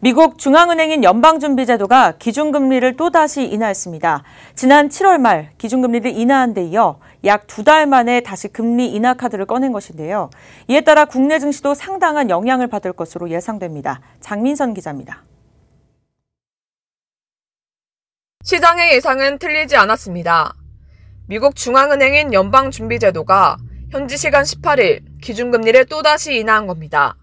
미국 중앙은행인 연방준비제도가 기준금리를 또다시 인하했습니다. 지난 7월 말 기준금리를 인하한 데 이어 약 2달 만에 다시 금리 인하 카드를 꺼낸 것인데요. 이에 따라 국내 증시도 상당한 영향을 받을 것으로 예상됩니다. 장민선 기자입니다. 시장의 예상은 틀리지 않았습니다. 미국 중앙은행인 연방준비제도가 현지 시간 18일 기준금리를 또다시 인하한 겁니다.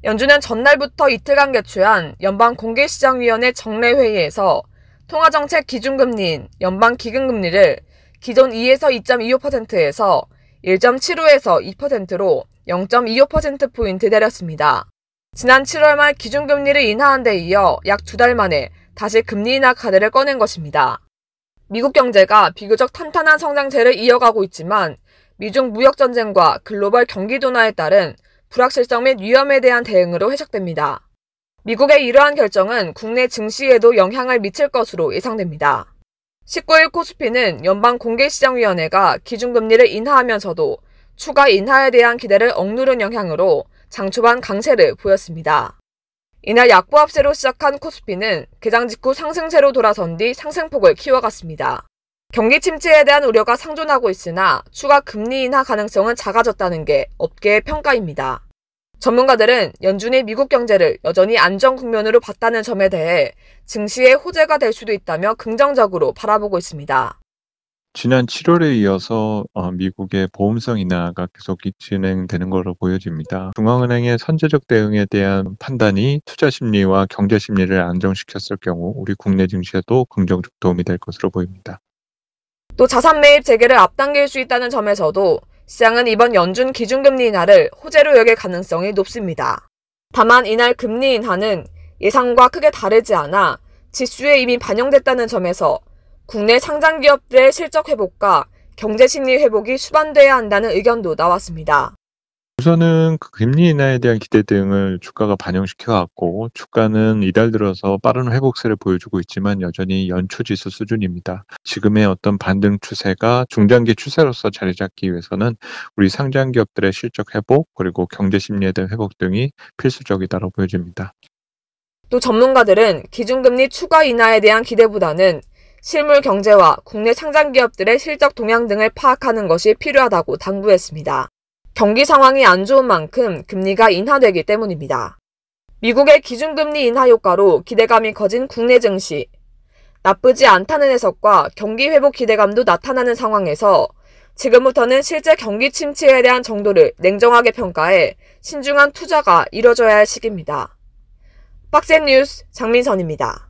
연준은 전날부터 이틀간 개최한 연방공개시장위원회 정례회의에서 통화정책 기준금리인 연방기금금리를 기존 2에서 2.25%에서 1.75에서 2%로 0.25%포인트 내렸습니다. 지난 7월 말 기준금리를 인하한 데 이어 약 2달 만에 다시 금리 인하 카드를 꺼낸 것입니다. 미국 경제가 비교적 탄탄한 성장세를 이어가고 있지만 미중 무역전쟁과 글로벌 경기 둔화에 따른 불확실성 및 위험에 대한 대응으로 해석됩니다. 미국의 이러한 결정은 국내 증시에도 영향을 미칠 것으로 예상됩니다. 19일 코스피는 연방공개시장위원회가 기준금리를 인하하면서도 추가 인하에 대한 기대를 억누른 영향으로 장 초반 강세를 보였습니다. 이날 약보합세로 시작한 코스피는 개장 직후 상승세로 돌아선 뒤 상승폭을 키워갔습니다. 경기 침체에 대한 우려가 상존하고 있으나 추가 금리 인하 가능성은 작아졌다는 게 업계의 평가입니다. 전문가들은 연준이 미국 경제를 여전히 안정 국면으로 봤다는 점에 대해 증시의 호재가 될 수도 있다며 긍정적으로 바라보고 있습니다. 지난 7월에 이어서 미국의 보험성 인하가 계속 진행되는 것으로 보여집니다. 중앙은행의 선제적 대응에 대한 판단이 투자 심리와 경제 심리를 안정시켰을 경우 우리 국내 증시에도 긍정적 도움이 될 것으로 보입니다. 또 자산 매입 재개를 앞당길 수 있다는 점에서도 시장은 이번 연준 기준금리 인하를 호재로 여길 가능성이 높습니다. 다만 이날 금리 인하는 예상과 크게 다르지 않아 지수에 이미 반영됐다는 점에서 국내 상장 기업들의 실적 회복과 경제 심리 회복이 수반돼야 한다는 의견도 나왔습니다. 우선은 그 금리 인하에 대한 기대 등을 주가가 반영시켜왔고 주가는 이달 들어서 빠른 회복세를 보여주고 있지만 여전히 연초 지수 수준입니다. 지금의 어떤 반등 추세가 중장기 추세로서 자리 잡기 위해서는 우리 상장 기업들의 실적 회복 그리고 경제 심리에 대한 회복 등이 필수적이다라고 보여집니다. 또 전문가들은 기준금리 추가 인하에 대한 기대보다는 실물 경제와 국내 상장 기업들의 실적 동향 등을 파악하는 것이 필요하다고 당부했습니다. 경기 상황이 안 좋은 만큼 금리가 인하되기 때문입니다. 미국의 기준금리 인하 효과로 기대감이 커진 국내 증시. 나쁘지 않다는 해석과 경기 회복 기대감도 나타나는 상황에서 지금부터는 실제 경기 침체에 대한 정도를 냉정하게 평가해 신중한 투자가 이뤄져야 할 시기입니다. 박스앤뉴스 장민선입니다.